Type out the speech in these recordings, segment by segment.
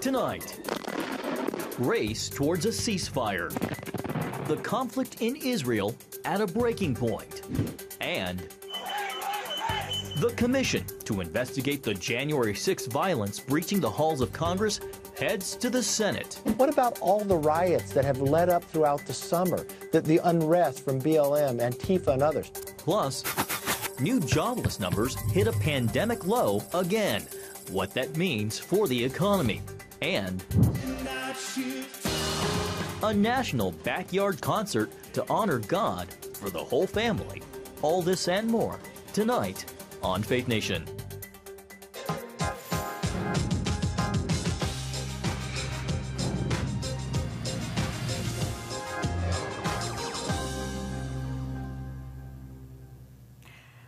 Tonight, race towards a ceasefire, the conflict in Israel at a breaking point, and the commission to investigate the January 6th violence breaching the halls of Congress heads to the Senate. What about all the riots that have led up throughout the summer, the unrest from BLM, Antifa, and others? Plus, new jobless numbers hit a pandemic low again. What that means for the economy. And a national backyard concert to honor God for the whole family. All this and more tonight on Faith Nation.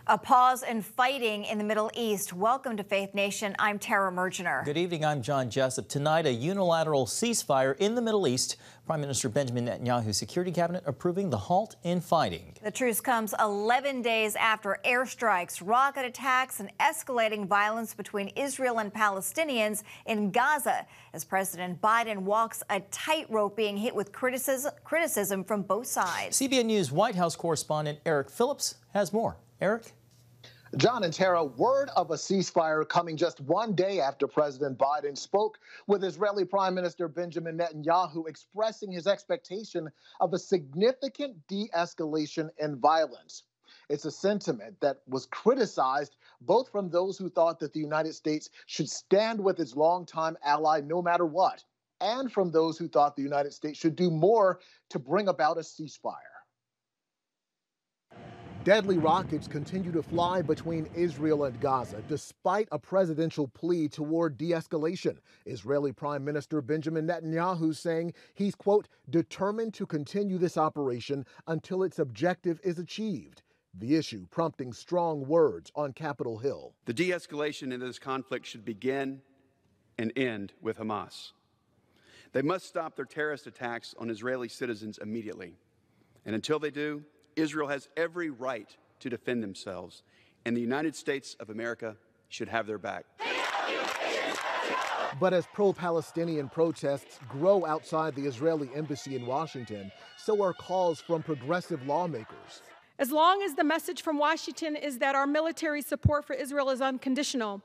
A pause in fighting in the Middle East. Welcome to Faith Nation. I'm Tara Mergener. Good evening. I'm John Jessup. Tonight, a unilateral ceasefire in the Middle East. Prime Minister Benjamin Netanyahu's security cabinet approving the halt in fighting. The truce comes 11 days after airstrikes, rocket attacks, and escalating violence between Israel and Palestinians in Gaza, as President Biden walks a tightrope being hit with criticism from both sides. CBN News White House correspondent Eric Phillips has more. Eric? John and Tara, word of a ceasefire coming just one day after President Biden spoke with Israeli Prime Minister Benjamin Netanyahu, expressing his expectation of a significant de-escalation in violence. It's a sentiment that was criticized both from those who thought that the United States should stand with its longtime ally no matter what, and from those who thought the United States should do more to bring about a ceasefire. Deadly rockets continue to fly between Israel and Gaza, despite a presidential plea toward de-escalation. Israeli Prime Minister Benjamin Netanyahu saying he's, quote, determined to continue this operation until its objective is achieved. The issue prompting strong words on Capitol Hill. The de-escalation in this conflict should begin and end with Hamas. They must stop their terrorist attacks on Israeli citizens immediately. And until they do, Israel has every right to defend themselves, and the United States of America should have their back. But as pro-Palestinian protests grow outside the Israeli embassy in Washington, so are calls from progressive lawmakers. As long as the message from Washington is that our military support for Israel is unconditional,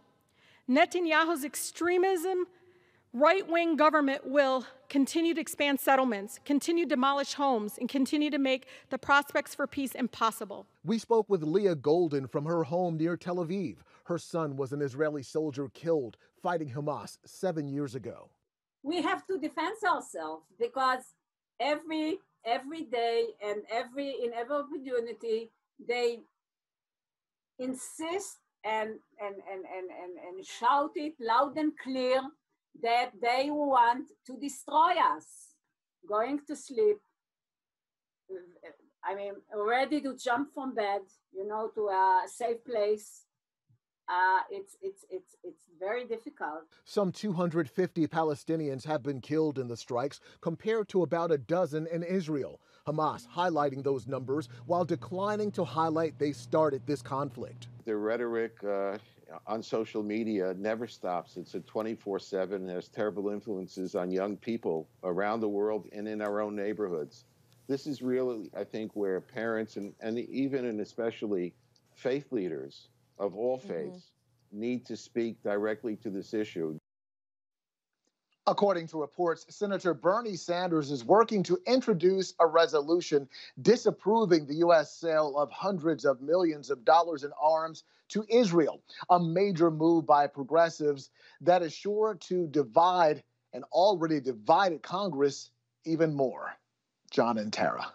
Netanyahu's extremism, right-wing government will continue to expand settlements, continue to demolish homes, and continue to make the prospects for peace impossible. We spoke with Leah Golden from her home near Tel Aviv. Her son was an Israeli soldier killed fighting Hamas 7 years ago. We have to defend ourselves because every day and in every opportunity they insist and shout it loud and clear that they want to destroy us. Going to sleep, ready to jump from bed, to a safe place. It's very difficult. Some 250 Palestinians have been killed in the strikes, compared to about a dozen in Israel. Hamas highlighting those numbers while declining to highlight they started this conflict. The rhetoric on social media never stops. It's a 24/7, has terrible influences on young people around the world and in our own neighborhoods. This is really, I think, where parents and even and especially faith leaders of all faiths need to speak directly to this issue. According to reports, Senator Bernie Sanders is working to introduce a resolution disapproving the U.S. sale of hundreds of millions of dollars in arms to Israel, a major move by progressives that is sure to divide an already divided Congress even more. John and Tara.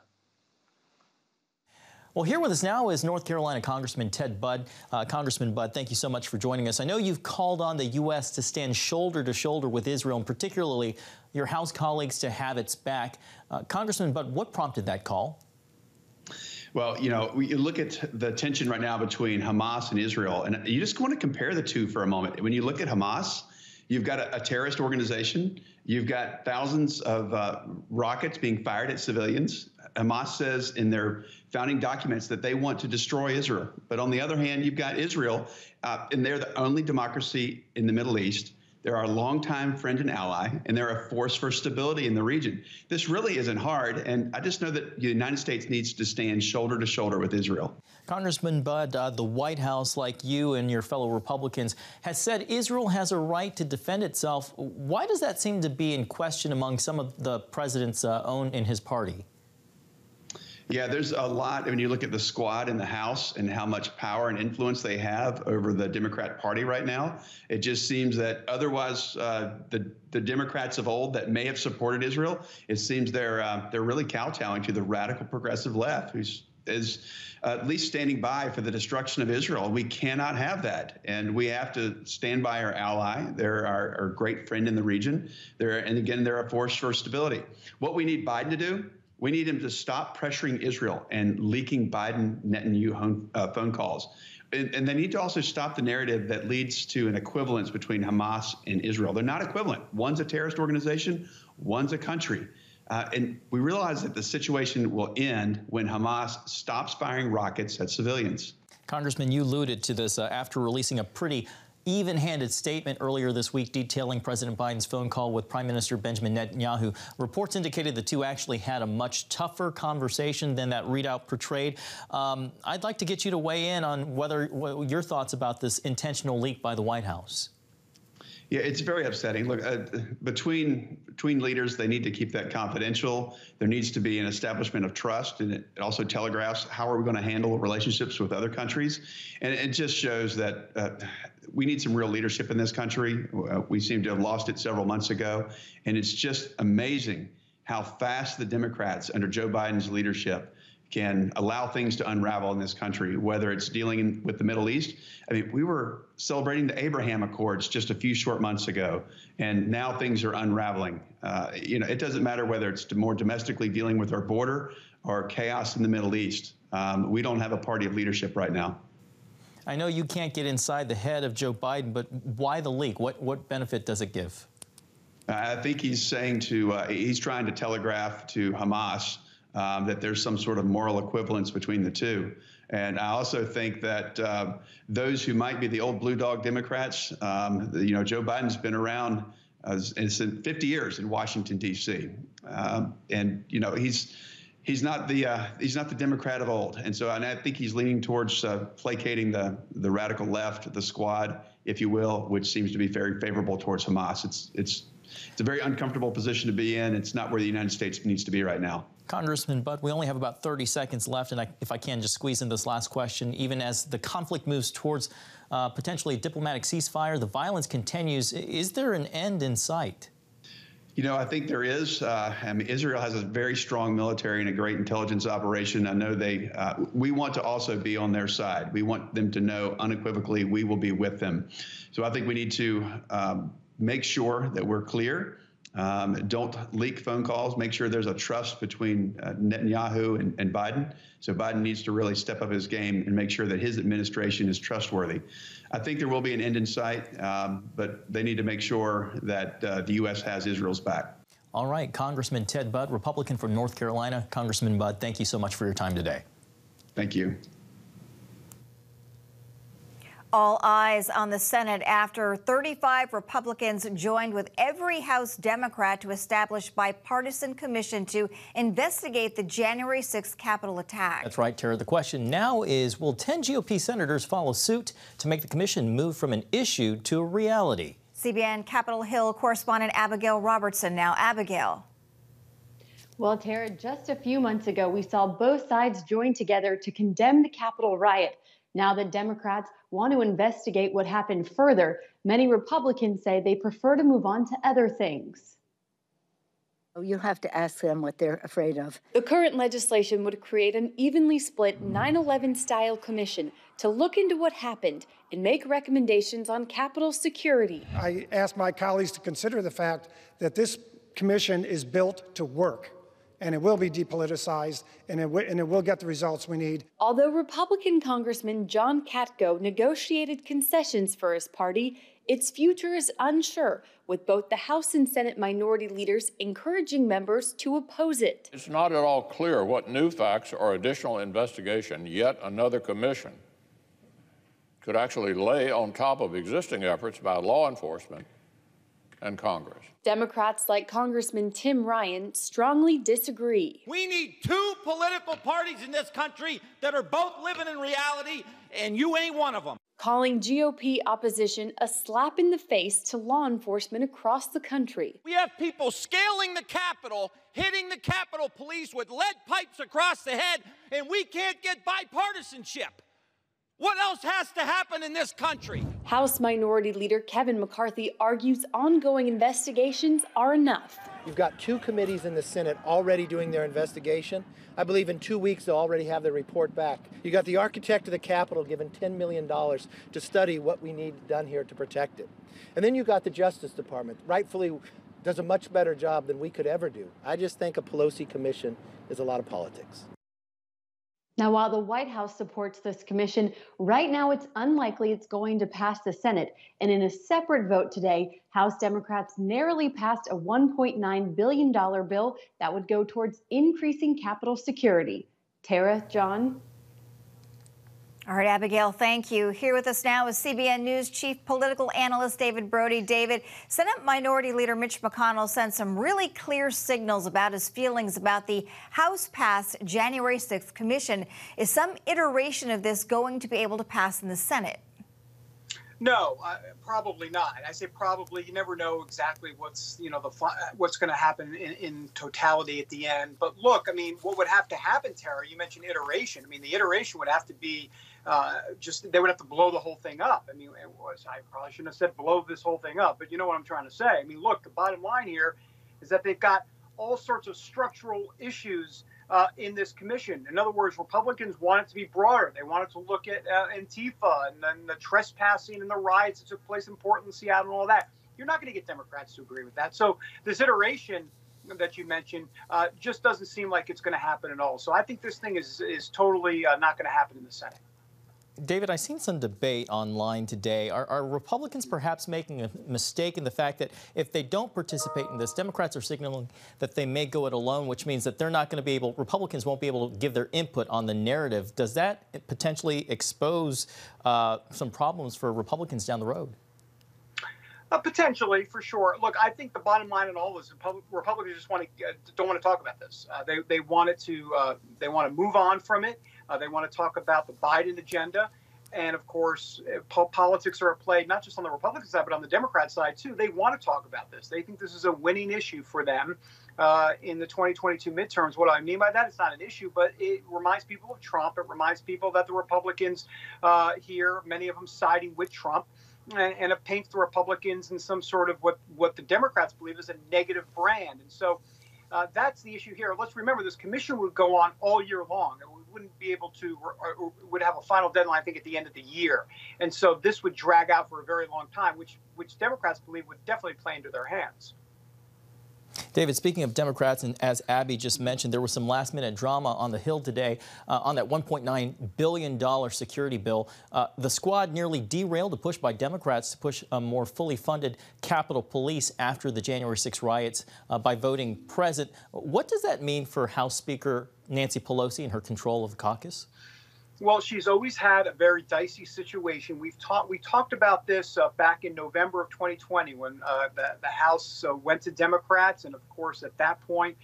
Well, here with us now is North Carolina Congressman Ted Budd. Congressman Budd, thank you so much for joining us. I know you've called on the U.S. to stand shoulder to shoulder with Israel, and particularly your House colleagues to have its back. Congressman Budd, what prompted that call? Well, you look at the tension right now between Hamas and Israel, and you just want to compare the two for a moment. When you look at Hamas, you've got a terrorist organization. You've got thousands of rockets being fired at civilians. Hamas says in their founding documents that they want to destroy Israel. But on the other hand, you've got Israel, and they're the only democracy in the Middle East. They're our longtime friend and ally, and they're a force for stability in the region. This really isn't hard, and I just know that the United States needs to stand shoulder to shoulder with Israel. Congressman Budd, the White House, like you and your fellow Republicans, has said Israel has a right to defend itself. Why does that seem to be in question among some of the president's own in his party? Yeah, there's a lot. When you look at the squad in the House and how much power and influence they have over the Democrat Party right now, it just seems that otherwise the Democrats of old that may have supported Israel, it seems they're really kowtowing to the radical progressive left, who's is at least standing by for the destruction of Israel. We cannot have that, and we have to stand by our ally. They're our great friend in the region. And again, they're a force for stability. What we need Biden to do, we need him to stop pressuring Israel and leaking Biden-Netanyahu phone calls. And they need to also stop the narrative that leads to an equivalence between Hamas and Israel. They're not equivalent. One's a terrorist organization, one's a country. And we realize that the situation will end when Hamas stops firing rockets at civilians. Congressman, you alluded to this after releasing a pretty even-handed statement earlier this week detailing President Biden's phone call with Prime Minister Benjamin Netanyahu. Reports indicated the two actually had a much tougher conversation than that readout portrayed. I'd like to get you to weigh in on what your thoughts about this intentional leak by the White House. Yeah, it's very upsetting. Look, between leaders, they need to keep that confidential. There needs to be an establishment of trust, and it also telegraphs how are we going to handle relationships with other countries. And it just shows that we need some real leadership in this country. We seem to have lost it several months ago, and it's just amazing how fast the Democrats under Joe Biden's leadership can allow things to unravel in this country, whether it's dealing with the Middle East. I mean, we were celebrating the Abraham Accords just a few short months ago, and now things are unraveling. It doesn't matter whether it's more domestically dealing with our border or chaos in the Middle East. We don't have a party of leadership right now. I know you can't get inside the head of Joe Biden, but why the leak? What benefit does it give? I think he's saying he's trying to telegraph to Hamas that there's some sort of moral equivalence between the two. And I also think that those who might be the old blue dog Democrats, Joe Biden's been around it's 50 years in Washington, D.C. And he's not the Democrat of old. And I think he's leaning towards placating the radical left, the squad, if you will, which seems to be very favorable towards Hamas. It's a very uncomfortable position to be in. It's not where the United States needs to be right now. Congressman Budd, we only have about 30 seconds left, and if I can just squeeze in this last question. Even as the conflict moves towards potentially a diplomatic ceasefire, the violence continues. Is there an end in sight? I think there is. Israel has a very strong military and a great intelligence operation. I know we want to also be on their side. We want them to know unequivocally we will be with them. So I think we need to make sure that we're clear. Don't leak phone calls. Make sure there's a trust between Netanyahu and Biden. So Biden needs to really step up his game and make sure that his administration is trustworthy. I think there will be an end in sight, but they need to make sure that the U.S. has Israel's back. All right. Congressman Ted Budd, Republican from North Carolina. Congressman Budd, thank you so much for your time today. Thank you. All eyes on the Senate after 35 Republicans joined with every House Democrat to establish a bipartisan commission to investigate the January 6th Capitol attack. That's right, Tara. The question now is, will 10 GOP senators follow suit to make the commission move from an issue to a reality? CBN Capitol Hill correspondent Abigail Robertson. Now, Abigail. Well, Tara, just a few months ago, we saw both sides join together to condemn the Capitol riot. Now that Democrats want to investigate what happened further, many Republicans say they prefer to move on to other things. You'll have to ask them what they're afraid of. The current legislation would create an evenly split 9/11-style commission to look into what happened and make recommendations on Capitol security. I asked my colleagues to consider the fact that this commission is built to work, and it will be depoliticized, and it will get the results we need. Although Republican Congressman John Katko negotiated concessions for his party, its future is unsure, with both the House and Senate minority leaders encouraging members to oppose it. It's not at all clear what new facts or additional investigation yet another commission could actually lay on top of existing efforts by law enforcement and Congress. Democrats like Congressman Tim Ryan strongly disagree. We need two political parties in this country that are both living in reality, and you ain't one of them. Calling GOP opposition a slap in the face to law enforcement across the country. We have people scaling the Capitol, hitting the Capitol Police with lead pipes across the head, and we can't get bipartisanship. What else has to happen in this country? House Minority Leader Kevin McCarthy argues ongoing investigations are enough. You've got 2 committees in the Senate already doing their investigation. I believe in 2 weeks they'll already have their report back. You got the architect of the Capitol given $10 million to study what we need done here to protect it. And then you got the Justice Department, rightfully does a much better job than we could ever do. I just think a Pelosi commission is a lot of politics. Now, while the White House supports this commission, right now it's unlikely it's going to pass the Senate. And in a separate vote today, House Democrats narrowly passed a $1.9 billion bill that would go towards increasing Capitol security. Tara, John? All right, Abigail, thank you. Here with us now is CBN News Chief Political Analyst David Brody. David, Senate Minority Leader Mitch McConnell sent some really clear signals about his feelings about the House-passed January 6th commission. Is some iteration of this going to be able to pass in the Senate? No, probably not. I say probably. You never know exactly what's what's going to happen in totality at the end. But look, I mean, what would have to happen, Tara? You mentioned iteration. I mean, the iteration would have to be they would have to blow the whole thing up. I mean, I probably shouldn't have said blow this whole thing up, but you know what I'm trying to say. I mean, look, the bottom line here is that they've got all sorts of structural issues in this commission. In other words, Republicans want it to be broader. They wanted to look at Antifa and then the trespassing and the riots that took place in Portland, Seattle, and all that. You're not going to get Democrats to agree with that. So this iteration that you mentioned just doesn't seem like it's going to happen at all. So I think this thing is totally not going to happen in the Senate. David, I've seen some debate online today. Are Republicans perhaps making a mistake in the fact that if they don't participate in this, Democrats are signaling that they may go it alone, which means that they're not going to be able, Republicans won't be able to give their input on the narrative. Does that potentially expose some problems for Republicans down the road? Potentially, for sure. Look, I think the bottom line in all this, Republicans just don't want to talk about this. They want to move on from it. They want to talk about the Biden agenda. And of course, politics are at play, not just on the Republican side, but on the Democrat side, too. They want to talk about this. They think this is a winning issue for them in the 2022 midterms. What do I mean by that? It's not an issue, but it reminds people of Trump. It reminds people that the Republicans here, many of them siding with Trump, and it paints the Republicans in some sort of what the Democrats believe is a negative brand. And so that's the issue here. Let's remember this commission would go on all year long. We wouldn't be able to, or would have a final deadline, I think, at the end of the year. And so this would drag out for a very long time, which Democrats believe would definitely play into their hands. David, speaking of Democrats, and as Abby just mentioned, there was some last-minute drama on the Hill today on that $1.9 billion security bill. The squad nearly derailed a push by Democrats to push a more fully funded Capitol Police after the January 6 riots by voting present. What does that mean for House Speaker Nancy Pelosi and her control of the caucus? Well, she's always had a very dicey situation. We talked about this back in November of 2020 when the House went to Democrats. And of course, at that point,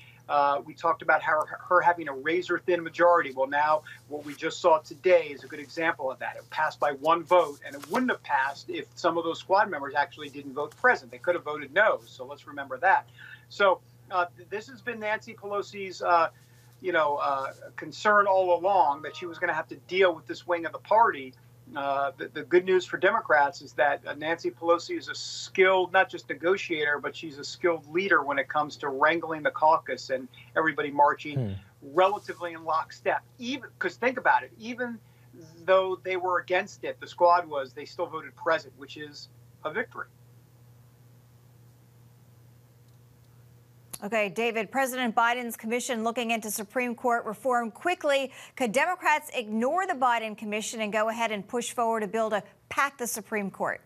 we talked about her having a razor-thin majority. Well, now what we just saw today is a good example of that. It passed by one vote, and it wouldn't have passed if some of those squad members actually didn't vote present. They could have voted no. So let's remember that. So this has been Nancy Pelosi's concern all along, that she was going to have to deal with this wing of the party. The good news for Democrats is that Nancy Pelosi is a skilled, not just negotiator, but she's a skilled leader when it comes to wrangling the caucus and everybody marching relatively in lockstep. Even because think about it, even though they were against it, the squad was, they still voted present, which is a victory. Okay, David, President Biden's commission looking into Supreme Court reform quickly. Could Democrats ignore the Biden commission and go ahead and push forward a bill to pack the Supreme Court?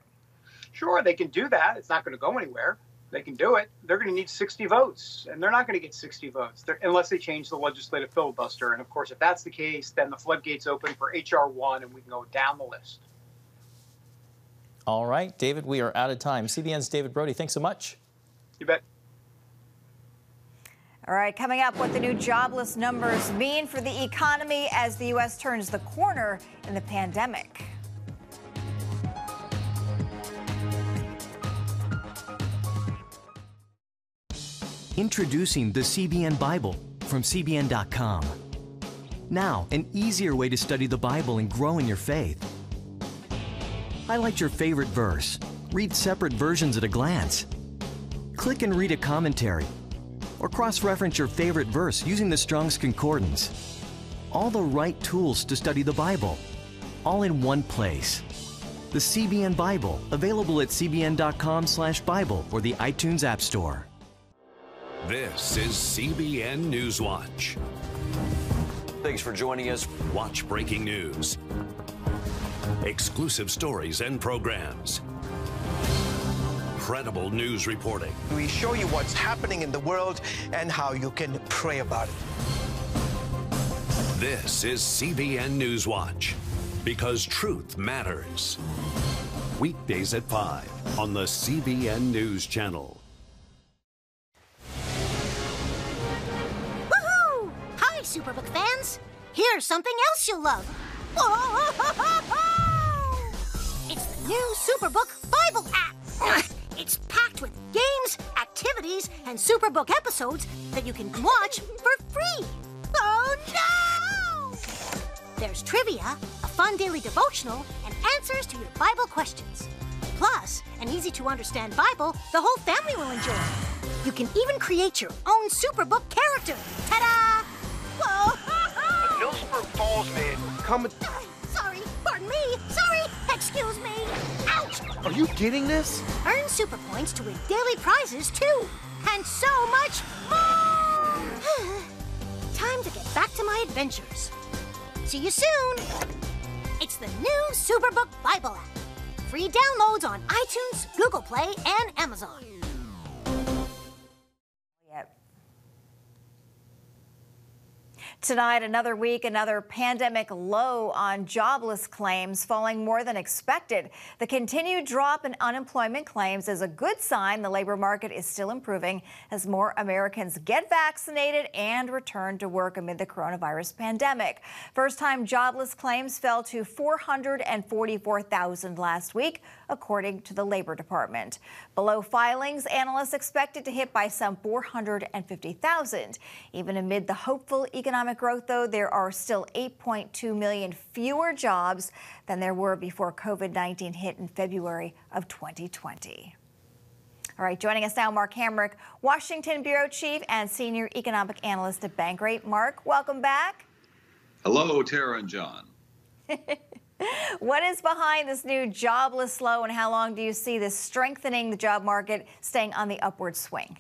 Sure, they can do that. It's not going to go anywhere. They can do it. They're going to need 60 votes, and they're not going to get 60 votes unless they change the legislative filibuster. And of course, if that's the case, then the floodgates open for H.R. 1, and we can go down the list. All right, David, we are out of time. CBN's David Brody, thanks so much. You bet. All right, coming up, what the new jobless numbers mean for the economy as the U.S. turns the corner in the pandemic. Introducing the CBN Bible from CBN.com. Now, an easier way to study the Bible and grow in your faith. Highlight your favorite verse. Read separate versions at a glance. Click and read a commentary. Or cross-reference your favorite verse using the Strong's Concordance. All the right tools to study the Bible, all in one place. The CBN Bible, available at cbn.com/Bible or the iTunes App Store. This is CBN News Watch. Thanks for joining us. Watch breaking news, exclusive stories and programs, credible news reporting. We show you what's happening in the world and how you can pray about it. This is CBN News Watch, because truth matters. Weekdays at 5 on the CBN News Channel. Woohoo! Hi, Superbook fans. Here's something else you'll love. It's the new Superbook Bible app. It's packed with games, activities, and Superbook episodes that you can watch for free. Oh, no! There's trivia, a fun daily devotional, and answers to your Bible questions. Plus, an easy-to-understand Bible the whole family will enjoy. You can even create your own Superbook character. Ta-da! Whoa! Millsburg Falls man coming. Sorry, pardon me. Sorry, excuse me. Ouch! Are you getting this? Earn super points to win daily prizes, too. And so much more! Time to get back to my adventures. See you soon! It's the new Superbook Bible app. Free downloads on iTunes, Google Play, and Amazon. Tonight, another week, another pandemic low on jobless claims, falling more than expected. The continued drop in unemployment claims is a good sign the labor market is still improving as more Americans get vaccinated and return to work amid the coronavirus pandemic. First-time jobless claims fell to 444,000 last week, according to the Labor Department. Below filings, analysts expected to hit by some 450,000. Even amid the hopeful economic growth, though, there are still 8.2 million fewer jobs than there were before COVID-19 hit in February of 2020. All right, joining us now, Mark Hamrick, Washington Bureau Chief and Senior Economic Analyst at Bankrate. Mark, welcome back. Hello, Tara and John. What is behind this new jobless low, and how long do you see this strengthening the job market staying on the upward swing?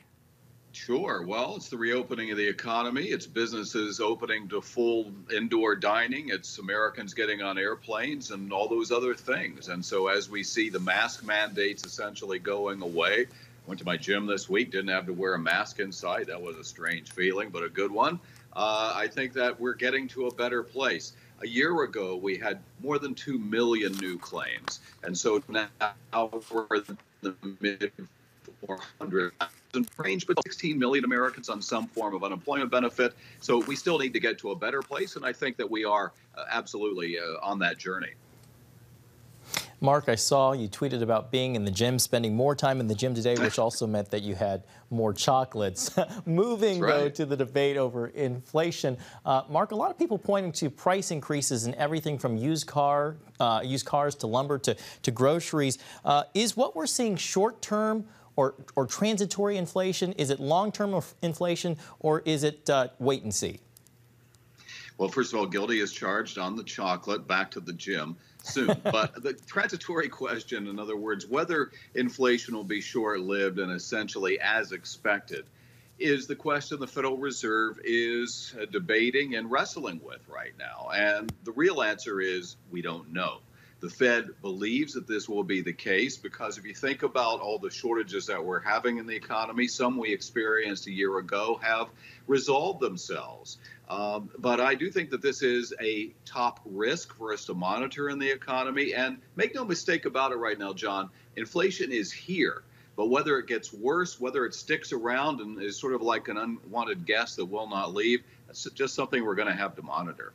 Sure. Well, it's the reopening of the economy. It's businesses opening to full indoor dining. It's Americans getting on airplanes and all those other things. And so as we see the mask mandates essentially going away, went to my gym this week, didn't have to wear a mask inside. That was a strange feeling, but a good one. I think that we're getting to a better place. A year ago, we had more than 2 million new claims. And so now we're in the mid-400,000 range, but 16 million Americans on some form of unemployment benefit. So we still need to get to a better place, and I think that we are absolutely on that journey. Mark, I saw you tweeted about being in the gym, spending more time in the gym today, which also meant that you had more chocolates. Moving, though, to the debate over inflation. Mark, a lot of people pointing to price increases in everything from used cars to lumber to groceries. Is what we're seeing short-term or transitory inflation? Is it long-term inflation, or is it wait and see? Well, first of all, guilty as charged on the chocolate. Back to the gym soon. But the transitory question, in other words, whether inflation will be short-lived and essentially as expected, is the question the Federal Reserve is debating and wrestling with right now. And the real answer is we don't know. The Fed believes that this will be the case because if you think about all the shortages that we're having in the economy, some we experienced a year ago have resolved themselves. But I do think that this is a top risk for us to monitor in the economy. And make no mistake about it right now, John, inflation is here. But whether it gets worse, whether it sticks around and is sort of like an unwanted guest that will not leave, that's just something we're going to have to monitor.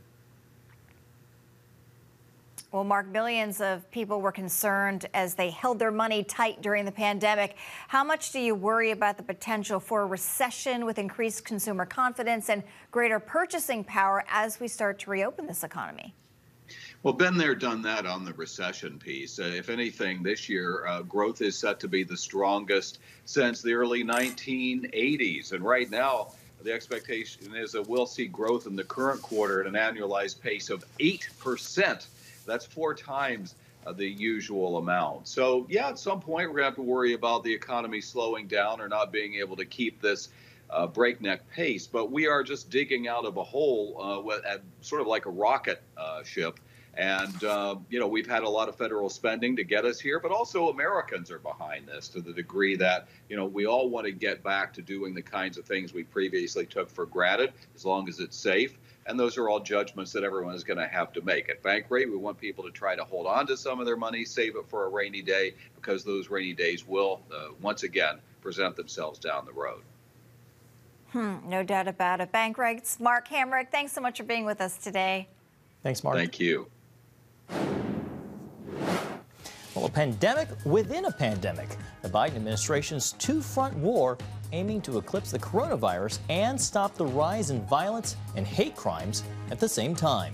Well, Mark, millions of people were concerned as they held their money tight during the pandemic. How much do you worry about the potential for a recession with increased consumer confidence and greater purchasing power as we start to reopen this economy? Well, been there, done that on the recession piece. If anything, this year, growth is set to be the strongest since the early 1980s. And right now, the expectation is that we'll see growth in the current quarter at an annualized pace of 8%. That's 4 times the usual amount. So, yeah, at some point, we're going to have to worry about the economy slowing down or not being able to keep this breakneck pace. But we are just digging out of a hole at sort of like a rocket ship. And, you know, we've had a lot of federal spending to get us here, but also Americans are behind this to the degree that, you know, we all want to get back to doing the kinds of things we previously took for granted, as long as it's safe. And those are all judgments that everyone is going to have to make. At Bankrate, we want people to try to hold on to some of their money, save it for a rainy day, because those rainy days will, once again, present themselves down the road. No doubt about it. Bankrate's Mark Hamrick, thanks so much for being with us today. Thanks, Mark. Thank you. Well, a pandemic within a pandemic. The Biden administration's two-front war aiming to eclipse the coronavirus and stop the rise in violence and hate crimes at the same time.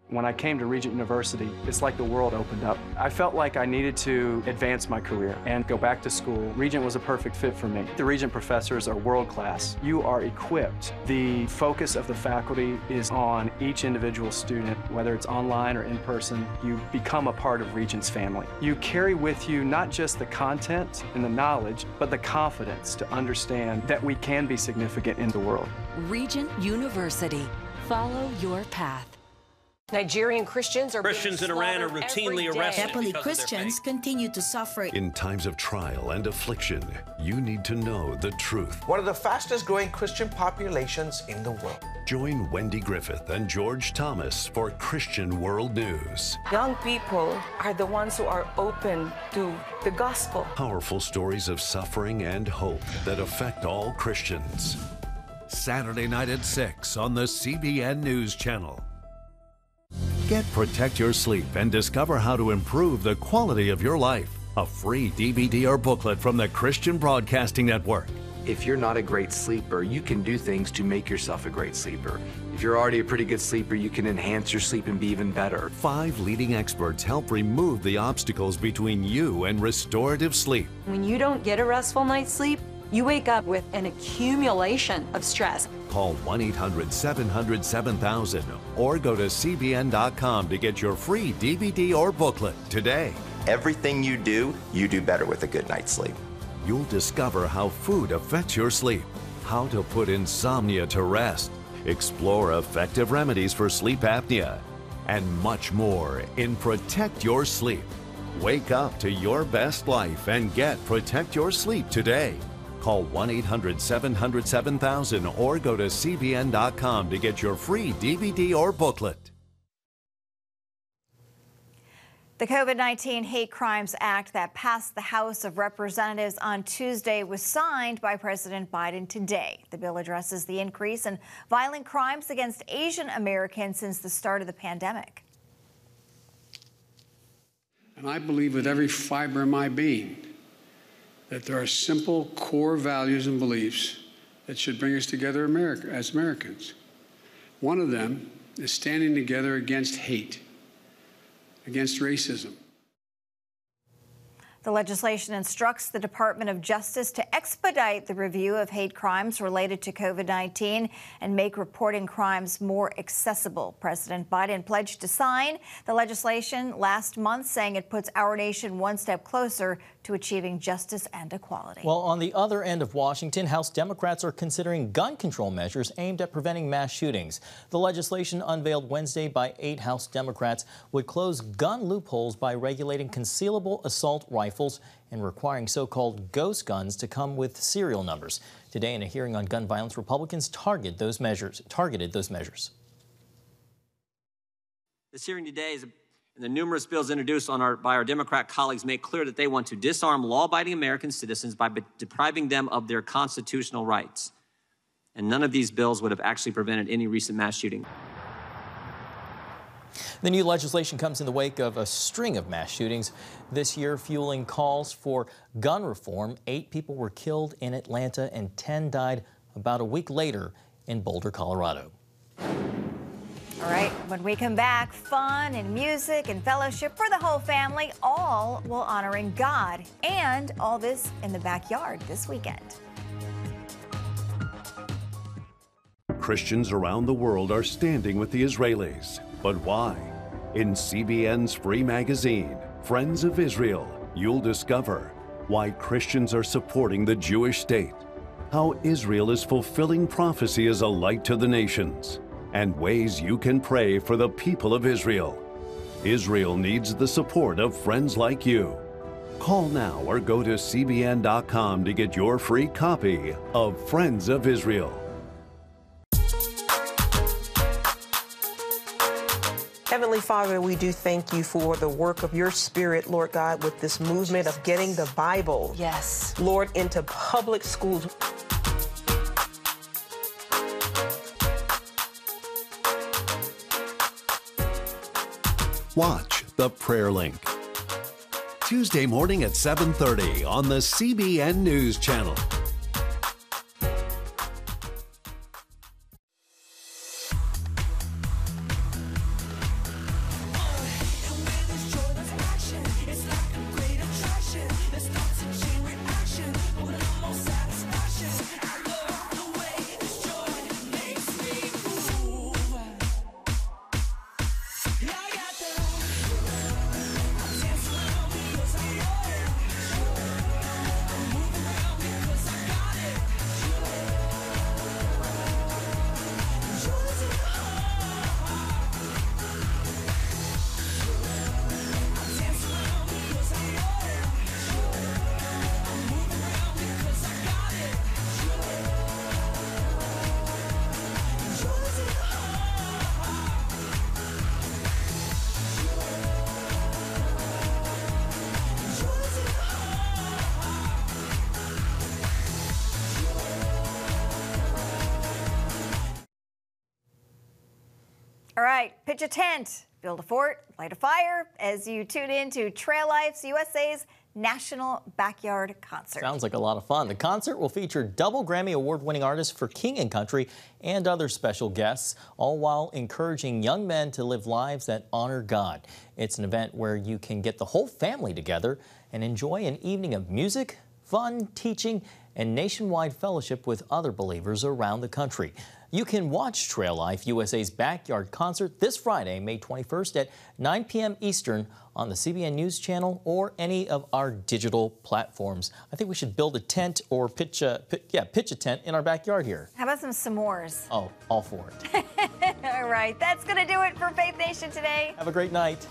When I came to Regent University, it's like the world opened up. I felt like I needed to advance my career and go back to school. Regent was a perfect fit for me. The Regent professors are world class. You are equipped. The focus of the faculty is on each individual student, whether it's online or in person. You become a part of Regent's family. You carry with you not just the content and the knowledge, but the confidence to understand that we can be significant in the world. Regent University. Follow your path. Nigerian Christians in Iran are routinely arrested. Happily, Christians continue to suffer. In times of trial and affliction, you need to know the truth. One of the fastest growing Christian populations in the world. Join Wendy Griffith and George Thomas for Christian World News. Young people are the ones who are open to the gospel. Powerful stories of suffering and hope that affect all Christians. Saturday night at 6 on the CBN News Channel. Get Protect Your Sleep and discover how to improve the quality of your life. A free DVD or booklet from the Christian Broadcasting Network. If you're not a great sleeper, you can do things to make yourself a great sleeper. If you're already a pretty good sleeper, you can enhance your sleep and be even better. 5 leading experts help remove the obstacles between you and restorative sleep. When you don't get a restful night's sleep, you wake up with an accumulation of stress. Call 1-800-700-7000 or go to cbn.com to get your free DVD or booklet today. Everything you do better with a good night's sleep. You'll discover how food affects your sleep, how to put insomnia to rest, explore effective remedies for sleep apnea, and much more in Protect Your Sleep. Wake up to your best life and get Protect Your Sleep today. Call 1-800-700-7000 or go to cbn.com to get your free DVD or booklet. The COVID-19 Hate Crimes Act that passed the House of Representatives on Tuesday was signed by President Biden today. The bill addresses the increase in violent crimes against Asian Americans since the start of the pandemic. And I believe with every fiber of my being that there are simple core values and beliefs that should bring us together as Americans. One of them is standing together against hate, against racism. The legislation instructs the Department of Justice to expedite the review of hate crimes related to COVID-19 and make reporting crimes more accessible. President Biden pledged to sign the legislation last month, saying it puts our nation one step closer to achieving justice and equality. Well, on the other end of Washington, House Democrats are considering gun control measures aimed at preventing mass shootings. The legislation unveiled Wednesday by 8 House Democrats would close gun loopholes by regulating concealable assault rifles and requiring so-called ghost guns to come with serial numbers. Today, in a hearing on gun violence, Republicans targeted those measures. This hearing today and the numerous bills introduced by our Democrat colleagues make clear that they want to disarm law-abiding American citizens by depriving them of their constitutional rights. And none of these bills would have actually prevented any recent mass shooting. The new legislation comes in the wake of a string of mass shootings this year, fueling calls for gun reform. 8 people were killed in Atlanta and 10 died about a week later in Boulder, Colorado. All right, when we come back, fun and music and fellowship for the whole family, all while honoring God. And all this in the backyard this weekend. Christians around the world are standing with the Israelis. But why? In CBN's free magazine, Friends of Israel, you'll discover why Christians are supporting the Jewish state, how Israel is fulfilling prophecy as a light to the nations, and ways you can pray for the people of Israel. Israel needs the support of friends like you. Call now or go to cbn.com to get your free copy of Friends of Israel. Heavenly Father, we do thank you for the work of your Spirit, Lord God, with this movement of getting the Bible, yes, Lord, into public schools. Watch The Prayer Link. Tuesday morning at 7:30 on the CBN News Channel. All right, pitch a tent, build a fort, light a fire as you tune in to Trail Life's USA's National Backyard Concert. Sounds like a lot of fun. The concert will feature double Grammy Award-winning artists for King and Country and other special guests, all while encouraging young men to live lives that honor God. It's an event where you can get the whole family together and enjoy an evening of music, fun, teaching, and nationwide fellowship with other believers around the country. You can watch Trail Life USA's Backyard Concert this Friday, May 21st at 9 p.m. Eastern on the CBN News Channel or any of our digital platforms. I think we should build a tent or pitch a tent in our backyard here. How about some s'mores? Oh, all for it. All right, that's going to do it for Faith Nation today. Have a great night.